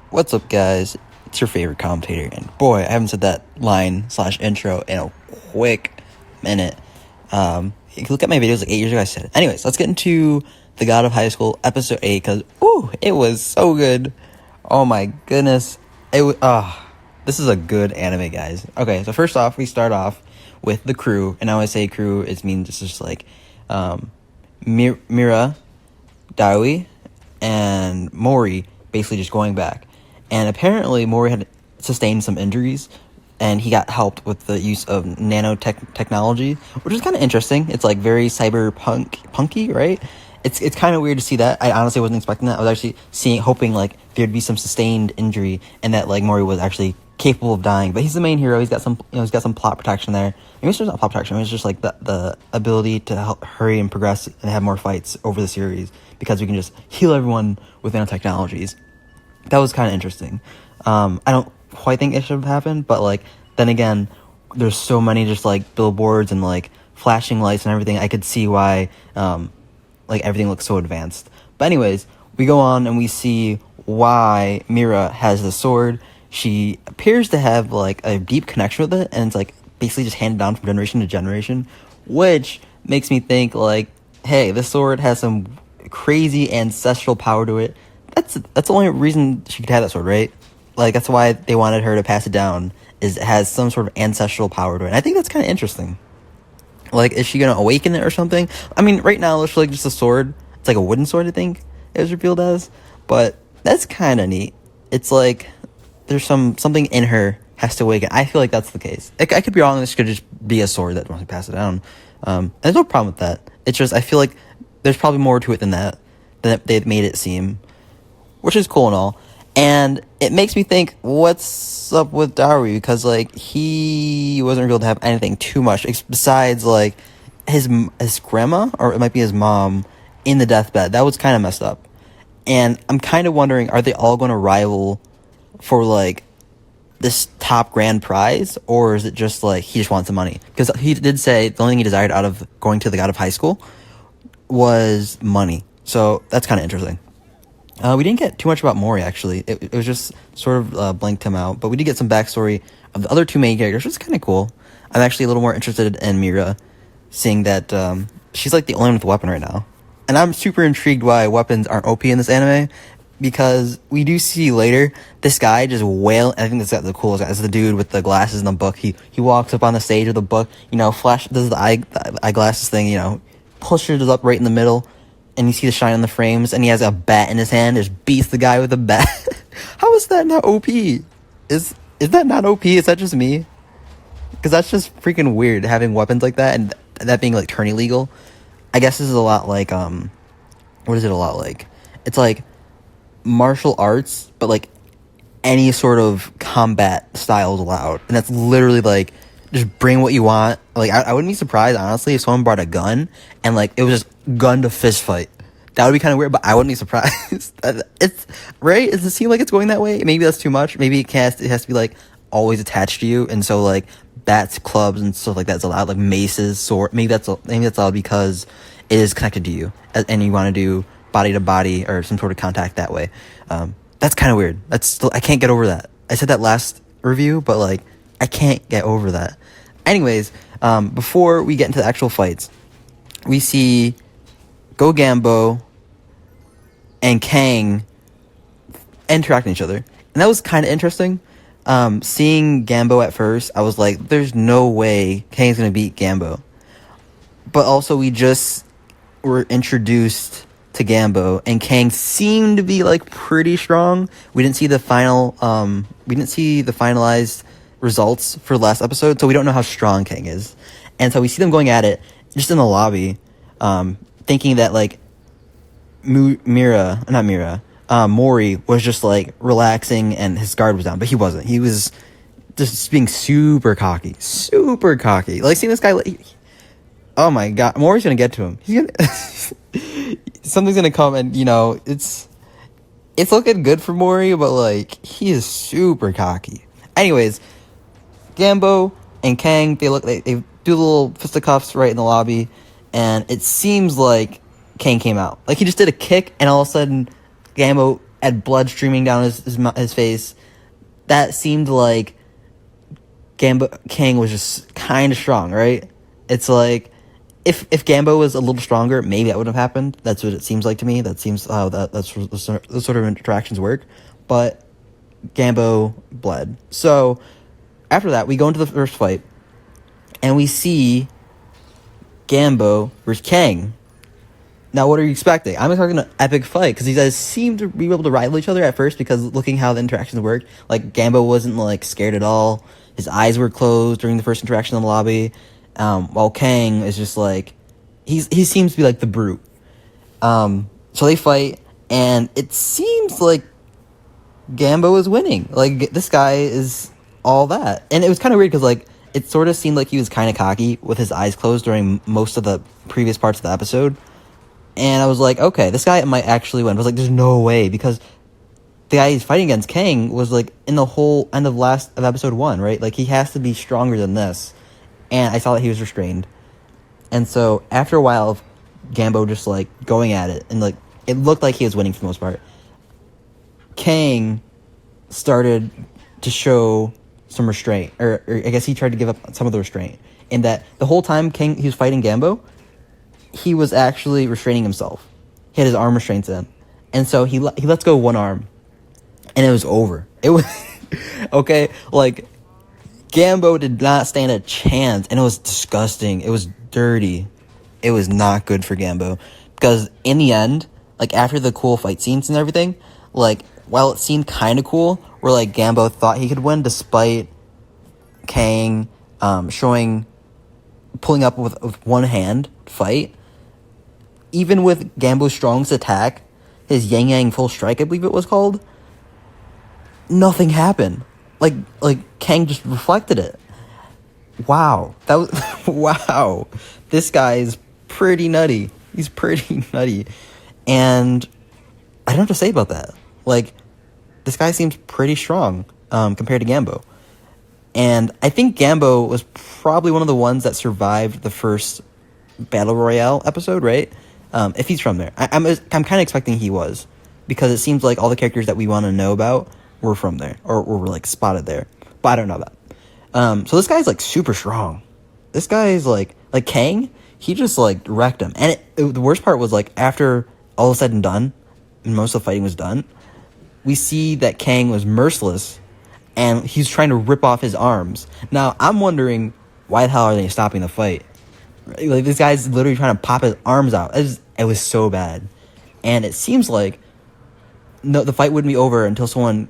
What's up, guys? It's your favorite commentator, and boy, I haven't said that line/intro in a quick minute. You can look at my videos like 8 years ago. I said it. Anyways, let's get into the God of High School episode 8 because it was so good. Oh my goodness, this is a good anime, guys. Okay, so first off, we start off with the crew, and now I say crew, it means it's just like Mira, Dawi, and Mori basically just going back. And apparently Mori had sustained some injuries, and he got helped with the use of technology, which is kind of interesting. It's like very punky, right? It's kind of weird to see that. I honestly wasn't expecting that. I was actually hoping like there'd be some sustained injury, and that like Mori was actually capable of dying. But he's the main hero. He's got some plot protection there. Maybe it's just not plot protection. It's just like the ability to help hurry and progress and have more fights over the series because we can just heal everyone with nanotechnologies. That was kind of interesting. I don't quite think it should have happened, but like then again, there's so many just like billboards and like flashing lights and everything. I could see why like everything looks so advanced. But anyways, we go on and we see why Mira has the sword. She appears to have like a deep connection with it, and it's like basically just handed down from generation to generation, which makes me think like, hey, this sword has some crazy ancestral power to it. That's the only reason she could have that sword, right? Like that's why they wanted her to pass it down, is it has some sort of ancestral power to it. And I think that's kind of interesting. Like, is she gonna awaken it or something? I mean, right now it's like just a sword. It's like a wooden sword, I think it was revealed as. But that's kind of neat. It's like there's something in her has to awaken. I feel like that's the case. I could be wrong. This could just be a sword that wants to pass it down. There's no problem with that. It's just I feel like there's probably more to it than that they've made it seem, which is cool and all. And it makes me think, what's up with Dawi? Because like he wasn't revealed to have anything too much besides like his grandma, or it might be his mom, in the deathbed. That was kind of messed up. And I'm kind of wondering, are they all going to rival for like this top grand prize, or is it just like he just wants the money? Because he did say the only thing he desired out of going to the God of High School was money. So that's kind of interesting. We didn't get too much about Mori, actually. It was just sort of blanked him out. But we did get some backstory of the other two main characters, which is kind of cool. I'm actually a little more interested in Mira, seeing that she's like the only one with a weapon right now. And I'm super intrigued why weapons aren't OP in this anime, because we do see later this guy just wail. I think that's the coolest guy. It's the dude with the glasses in the book. He walks up on the stage of the book, flash, does the eyeglasses thing, pushes it up right in the middle. And you see the shine on the frames, and he has a bat in his hand, just beats the guy with a bat. How is that not OP? Is that not OP? Is that just me? Because that's just freaking weird, having weapons like that, and that being, like, turn illegal. I guess this is a lot like, what is it a lot like? It's like martial arts, but, like, any sort of combat style is allowed. And that's literally, like, just bring what you want. Like, I wouldn't be surprised, honestly, if someone brought a gun and, like, it was just gun to fist fight. That would be kind of weird, but I wouldn't be surprised. It's right. Does it seem like it's going that way? Maybe that's too much. Maybe it has to be like always attached to you, and so like bats, clubs, and stuff like that's allowed. Like maces, sword. Maybe that's allowed because it is connected to you, and you want to do body to body or some sort of contact that way. That's kind of weird. I can't get over that. I said that last review, but like I can't get over that. Anyways, before we get into the actual fights, we see Go Gambo and Kang interacting with each other. And that was kind of interesting. Seeing Gambo at first, I was like, there's no way Kang's going to beat Gambo. But also, we just were introduced to Gambo, and Kang seemed to be like pretty strong. We didn't see the finalized results for last episode, so we don't know how strong Kang is. And so we see them going at it just in the lobby, thinking that like Mori was just like relaxing and his guard was down, but he wasn't. He was just being super cocky. Like seeing this guy, like, oh my god, Mori's gonna get to him. He's gonna something's gonna come, and it's looking good for Mori, but like he is super cocky. Anyways, Gambo and Kang, they do the little fisticuffs right in the lobby, and it seems like Kang came out. Like he just did a kick, and all of a sudden Gambo had blood streaming down his face. That seemed like Kang was just kind of strong, right? It's like if Gambo was a little stronger, maybe that would have happened. That's what it seems like to me. That seems how that's the sort of interactions work. But Gambo bled. So after that, we go into the first fight, and we see Gambo versus Kang. Now, what are you expecting? I'm expecting an epic fight because these guys seem to be able to rival each other at first because looking how the interactions worked, like Gambo wasn't like scared at all. His eyes were closed during the first interaction in the lobby, while Kang is just like he seems to be like the brute. So they fight, and it seems like Gambo is winning. Like this guy is all that, and it was kind of weird because like it sort of seemed like he was kind of cocky with his eyes closed during most of the previous parts of the episode. And I was like, okay, this guy might actually win. I was like, there's no way, because the guy he's fighting against, Kang, was like in the whole end of episode 1, right? Like he has to be stronger than this. And I saw that he was restrained. And so after a while of Gambo just like going at it, and like it looked like he was winning for the most part, Kang started to show some restraint, or I guess he tried to give up some of the restraint. In that the whole time he was fighting Gambo, he was actually restraining himself. He had his arm restraints in. And so he lets go one arm. And it was over. It was... okay, like, Gambo did not stand a chance. And it was disgusting. It was dirty. It was not good for Gambo. Because in the end, like, after the cool fight scenes and everything, like, while it seemed kind of cool, where, like, Gambo thought he could win despite Kang pulling up with one hand fight, even with Gambo's strongest attack, his Yang Yang full strike, I believe it was called, nothing happened. Like Kang just reflected it. Wow. That was wow. This guy is pretty nutty. He's pretty nutty. And I don't know what to say about that. Like, this guy seems pretty strong compared to Gambo. And I think Gambo was probably one of the ones that survived the first Battle Royale episode, right? If he's from there. I'm kind of expecting he was, because it seems like all the characters that we want to know about were from there, or were like spotted there. But I don't know that. So this guy's like super strong. This guy is like Kang, he just like wrecked him. And the worst part was like after all is said and done, and most of the fighting was done, we see that Kang was merciless, and he's trying to rip off his arms. Now, I'm wondering, why the hell are they stopping the fight? Like, this guy's literally trying to pop his arms out. It was so bad. And it seems like the fight wouldn't be over until someone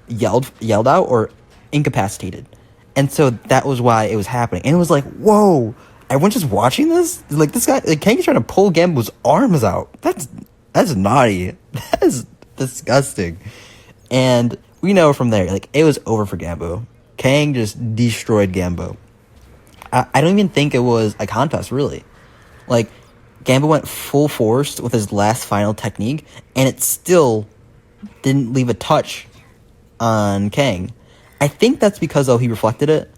yelled out or incapacitated. And so that was why it was happening. And it was like, whoa, everyone's just watching this? Like, this guy, like, Kang's trying to pull Gambo's arms out. That's naughty. That is disgusting. And we know from there, like, it was over for Gambo. Kang just destroyed Gambo. I don't even think it was a contest, really. Like, Gambo went full force with his last final technique, and it still didn't leave a touch on Kang. I think that's because, though, he reflected it,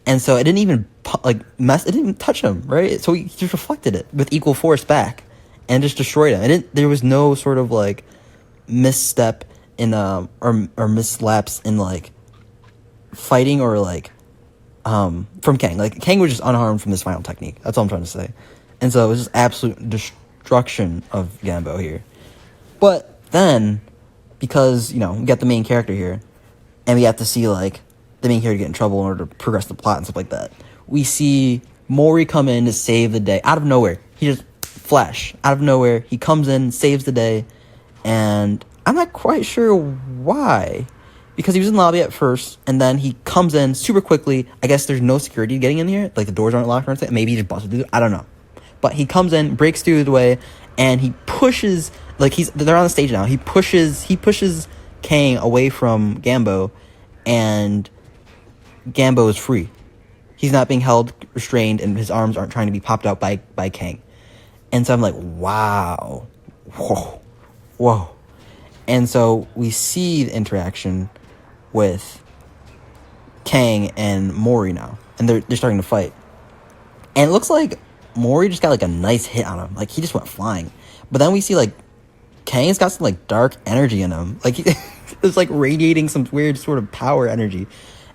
and so it didn't even, it didn't even touch him, right? So he just reflected it with equal force back, and just destroyed him. There was no sort of, like, misstep in, or mislaps in, like, fighting or, like, from Kang. Like, Kang was just unharmed from this final technique. That's all I'm trying to say. And so it was just absolute destruction of Gambo here. But then, because, you know, we got the main character here, and we have to see, like, the main character get in trouble in order to progress the plot and stuff like that, we see Mori come in to save the day. Out of nowhere. He just, flash. Out of nowhere. He comes in, saves the day, and I'm not quite sure why. Because he was in the lobby at first, and then he comes in super quickly. I guess there's no security getting in here. Like, the doors aren't locked or anything. Maybe he just busted through. I don't know. But he comes in, breaks through the way, and he pushes... Like, they're on the stage now. He pushes Kang away from Gambo, and Gambo is free. He's not being held, restrained, and his arms aren't trying to be popped out by Kang. And so I'm like, wow. Whoa. And so we see the interaction with Kang and Mori now, and they're starting to fight. And it looks like Mori just got like a nice hit on him, like he just went flying. But then we see like Kang's got some like dark energy in him. Like it's like radiating some weird sort of power energy,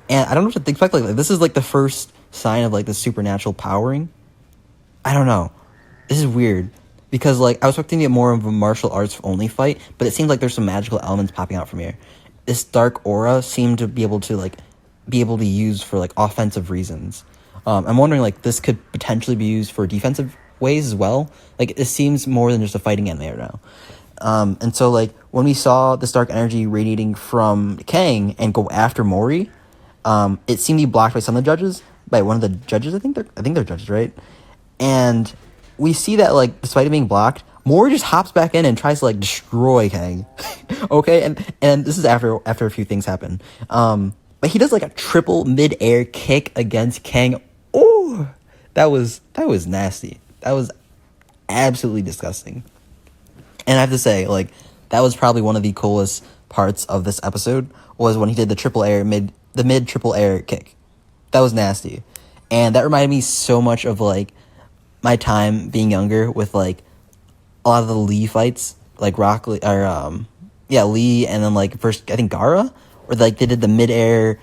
and I don't know what to expect. Like this is like the first sign of like the supernatural powering. I don't know. This is weird because like I was expecting to get more of a martial arts only fight, but it seems like there's some magical elements popping out from here. This dark aura seemed to be able to use for like offensive reasons. I'm wondering like this could potentially be used for defensive ways as well. Like it seems more than just a fighting anime right now. And so like when we saw this dark energy radiating from Kang and go after Mori, it seemed to be blocked by some of the judges, by one of the judges. I think they're judges, right? And we see that like despite it being blocked, Mori just hops back in and tries to like destroy Kang. Okay, and this is after a few things happen. But he does like a triple mid-air kick against Kang. Oh, that was nasty. That was absolutely disgusting. And I have to say, like, that was probably one of the coolest parts of this episode was when he did the mid triple air kick. That was nasty. And that reminded me so much of like my time being younger with like a lot of the Lee fights, like Rock Lee or Lee, and then like first I think Gaara, where like they did the mid-air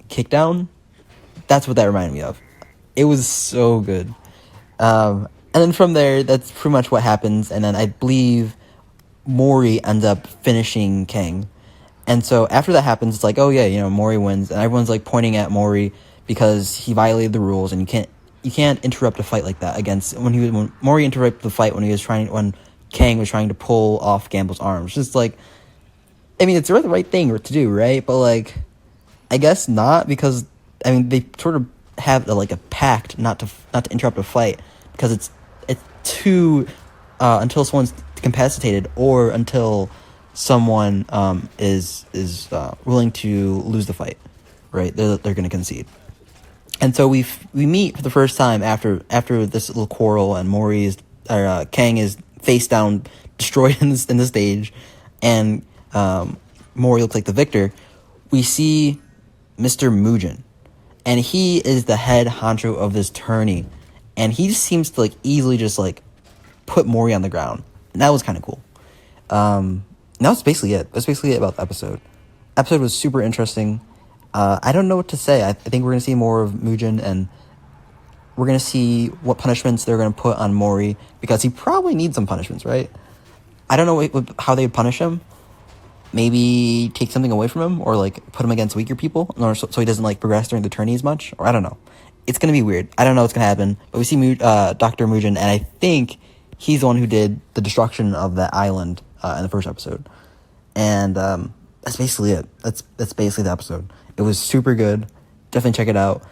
kick down. That's what that reminded me of. It was so good. And then from there, that's pretty much what happens. And then I believe Mori ends up finishing Kang. And so after that happens, it's like, oh yeah, you know, Mori wins, and everyone's like pointing at Mori because he violated the rules, and you can't interrupt a fight like that when Mori interrupted the fight when Kang was trying to pull off Gamble's arms. Just like, I mean, it's the right thing to do, right? But like, I guess not, because I mean they sort of have like a pact not to interrupt a fight, because it's too until someone's incapacitated or until someone is willing to lose the fight, right? They're going to concede. And so we meet for the first time after this little quarrel, and Kang is face down, destroyed in the stage, and Mori looks like the victor. We see Mr. Mujin, and he is the head honcho of this tourney, and he just seems to like easily just like put Mori on the ground, and that was kind of cool. That's basically it. That's basically it about the episode. Episode was super interesting. I don't know what to say. I think we're going to see more of Mujin, and we're going to see what punishments they're going to put on Mori, because he probably needs some punishments, right? I don't know how they would punish him. Maybe take something away from him, or like put him against weaker people, so he doesn't like progress during the tourney as much, or I don't know. It's going to be weird. I don't know what's going to happen, but we see Dr. Mujin, and I think he's the one who did the destruction of that island in the first episode. And that's basically it. That's basically the episode. It was super good. Definitely check it out.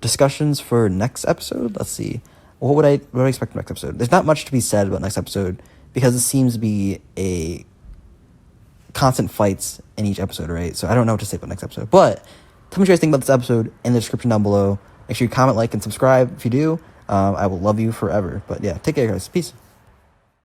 Discussions for next episode. Let's see. What would I expect from next episode? There's not much to be said about next episode, because it seems to be a constant fights in each episode, right? So I don't know what to say about next episode. But tell me what you guys think about this episode in the description down below. Make sure you comment, like, and subscribe if you do. I will love you forever. But yeah, take care, guys. Peace.